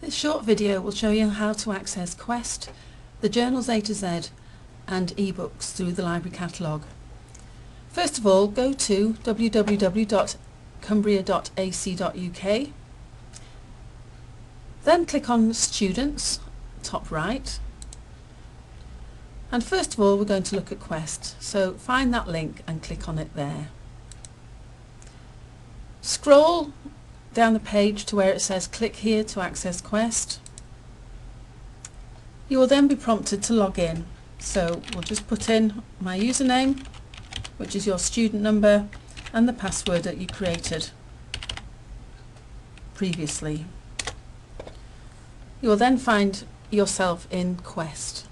This short video will show you how to access Quest, the journals A to Z and ebooks through the library catalogue. First of all, go to www.cumbria.ac.uk, then click on Students, top right, and first of all we're going to look at Quest, so find that link and click on it there. Scroll down the page to where it says click here to access Quest. You will then be prompted to log in, so we'll just put in my username, which is your student number, and the password that you created previously. You will then find yourself in Quest.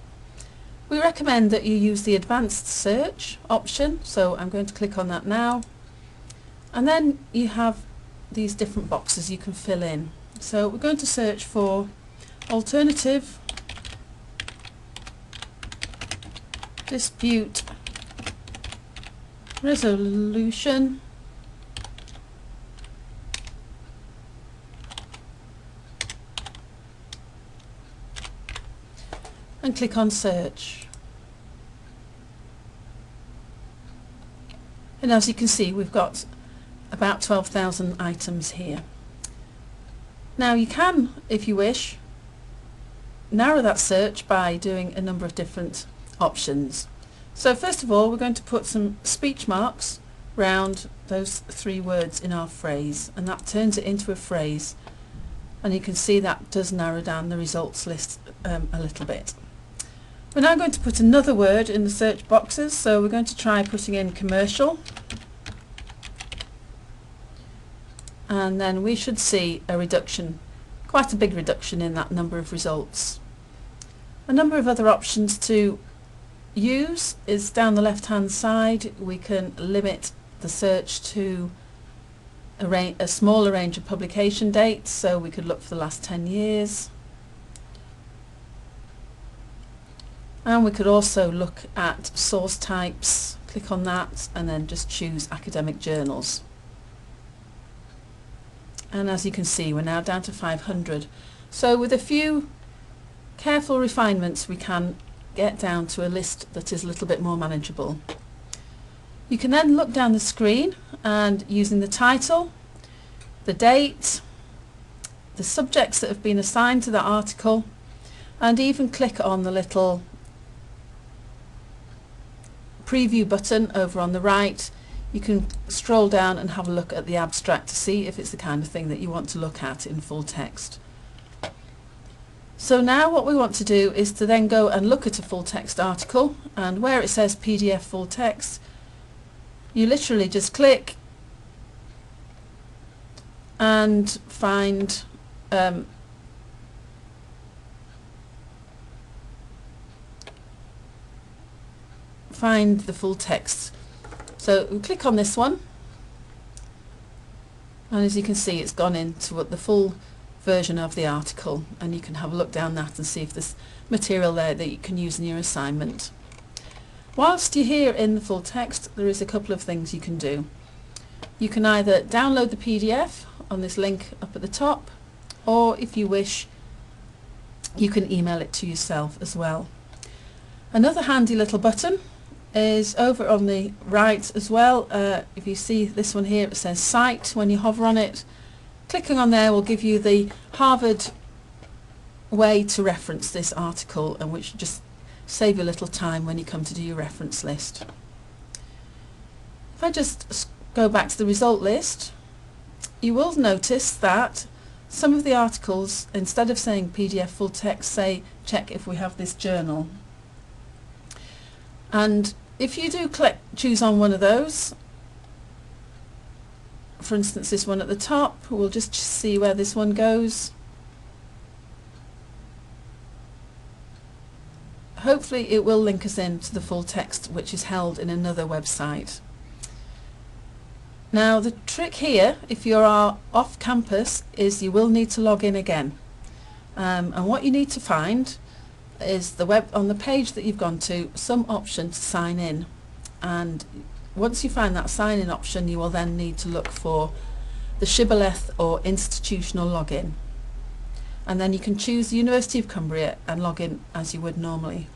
We recommend that you use the advanced search option, so I'm going to click on that now, and then you have these different boxes you can fill in. So we're going to search for alternative dispute resolution and click on search. And as you can see, we've got about 12,000 items here. Now you can, if you wish, narrow that search by doing a number of different options. So first of all, we're going to put some speech marks round those three words in our phrase, and that turns it into a phrase, and you can see that does narrow down the results list a little bit. We're now going to put another word in the search boxes, so we're going to try putting in commercial, and then we should see a reduction, quite a big reduction in that number of results. A number of other options to use is down the left hand side. We can limit the search to a smaller range of publication dates, so we could look for the last 10 years. And we could also look at source types, click on that and then just choose academic journals. And as you can see, we're now down to 500. So with a few careful refinements we can get down to a list that is a little bit more manageable. You can then look down the screen and using the title, the date, the subjects that have been assigned to that article, and even click on the little preview button over on the right. You can scroll down and have a look at the abstract to see if it's the kind of thing that you want to look at in full text. So now what we want to do is to then go and look at a full text article, and where it says PDF full text, you literally just click and find the full text. So we click on this one, and as you can see, it's gone into the full version of the article, and you can have a look down that and see if there's material there that you can use in your assignment. Whilst you're here in the full text, there is a couple of things you can do. You can either download the PDF on this link up at the top, or if you wish, you can email it to yourself as well. Another handy little button is over on the right as well. If you see this one here, it says Cite. When you hover on it, clicking on there will give you the Harvard way to reference this article, and which just save you a little time when you come to do your reference list. If I just go back to the result list, you will notice that some of the articles, instead of saying PDF full text, say check if we have this journal. And if you do choose on one of those, for instance this one at the top, we'll just see where this one goes. Hopefully it will link us in to the full text, which is held in another website. Now the trick here, if you are off campus, is you will need to log in again, and what you need to find is on the page that you've gone to, some option to sign in, and once you find that sign in option, you will then need to look for the shibboleth or institutional login. and then you can choose the University of Cumbria and log in as you would normally.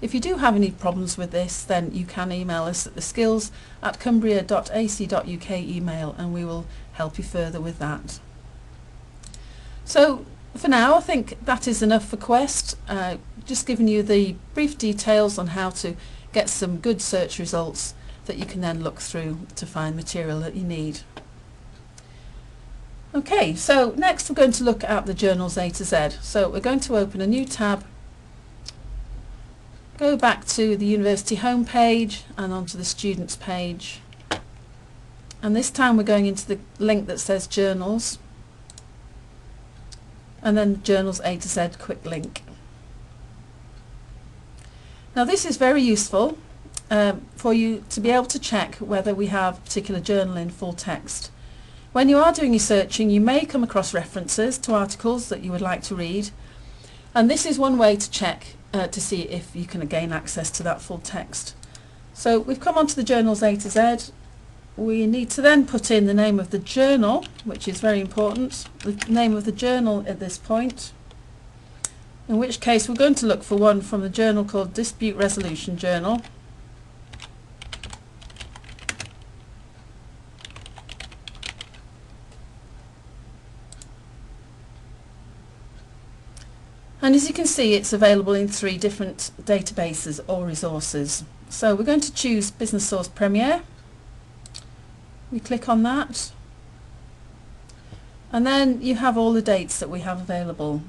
If you do have any problems with this, then you can email us at the skills@cumbria.ac.uk email, and we will help you further with that. So for now, I think that is enough for Quest. Just giving you the brief details on how to get some good search results that you can then look through to find material that you need. Okay, so next we're going to look at the journals A to Z. So we're going to open a new tab, go back to the university homepage and onto the students page, and this time we're going into the link that says journals, and then journals A to Z quick link. Now this is very useful for you to be able to check whether we have a particular journal in full text. When you are doing your searching, you may come across references to articles that you would like to read, and this is one way to check to see if you can gain access to that full text. So we've come onto the journals A to Z. We need to then put in the name of the journal, which is very important, the name of the journal at this point, in which case we're going to look for one from the journal called Dispute Resolution Journal. And as you can see, it's available in 3 different databases or resources. So we're going to choose Business Source Premier. We click on that, and then you have all the dates that we have available.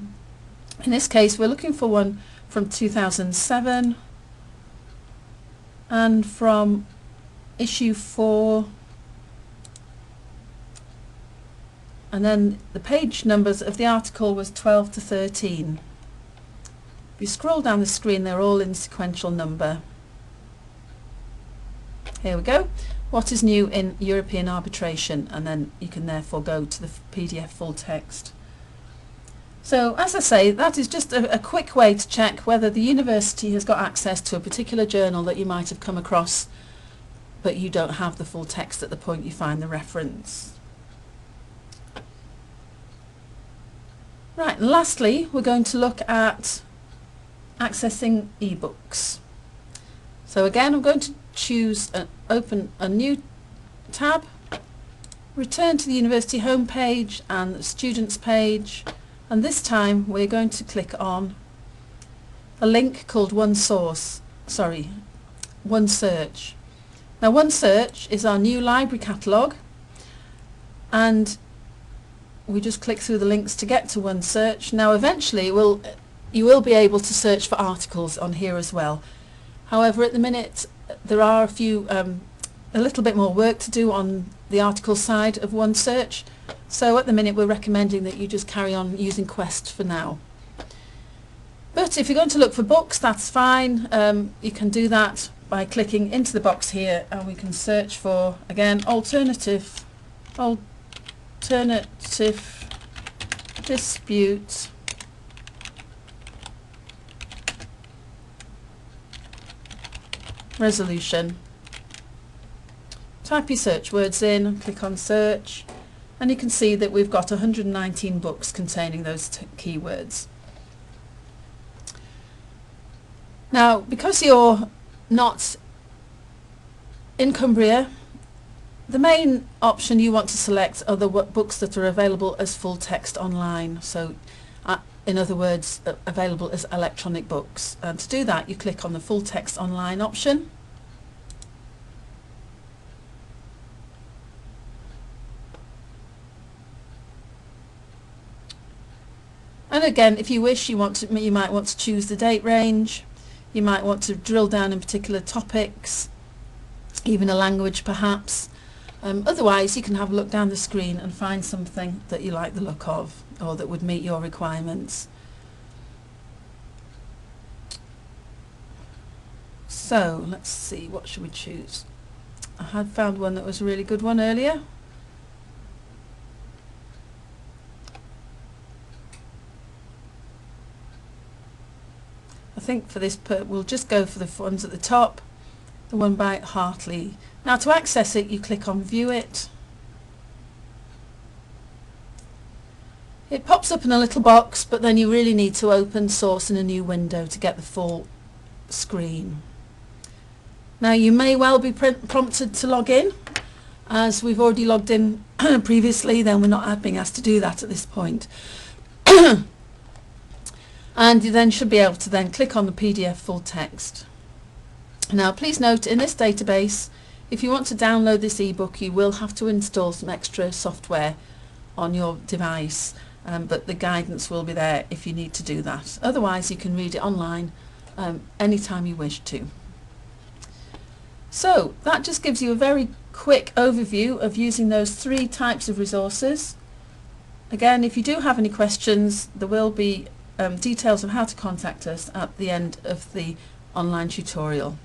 In this case, we're looking for one from 2007 and from issue 4, and then the page numbers of the article was 12 to 13. If you scroll down the screen, they're all in sequential number. Here we go. What is new in European arbitration, and then you can therefore go to the PDF full text. So as I say, that is just a quick way to check whether the university has got access to a particular journal that you might have come across, but you don't have the full text at the point you find the reference. Right, and lastly, we're going to look at accessing ebooks. So again, I'm going to choose open a new tab, return to the university homepage and the students page, and this time we're going to click on a link called OneSearch. Now OneSearch is our new library catalogue, and we just click through the links to get to OneSearch. Now eventually you will be able to search for articles on here as well. However, at the minute there are a little bit more work to do on the article side of OneSearch, so at the minute we're recommending that you just carry on using Quest for now. But if you're going to look for books, that's fine. You can do that by clicking into the box here, and we can search for, again, alternative dispute resolution. Type your search words in, click on search, and you can see that we've got 119 books containing those keywords. Now, because you're not in Cumbria, the main option you want to select are the books that are available as full text online. So in other words, available as electronic books. And to do that, you click on the full text online option. And again, if you wish, you might want to choose the date range. You might want to drill down in particular topics, even a language perhaps. Otherwise, you can have a look down the screen and find something that you like the look of, or that would meet your requirements. So let's see, what should we choose? I had found one that was a really good one earlier. I think for this we'll just go for the ones at the top, the one by Hartley. Now to access it, you click on View It. It pops up in a little box, but then you really need to open source in a new window to get the full screen. Now you may well be prompted to log in. As we've already logged in previously, then we're not being asked to do that at this point. And you then should be able to then click on the PDF full text. Now please note, in this database, if you want to download this ebook, you will have to install some extra software on your device, but the guidance will be there if you need to do that. Otherwise you can read it online anytime you wish to. So that just gives you a very quick overview of using those 3 types of resources. Again, if you do have any questions, there will be details of how to contact us at the end of the online tutorial.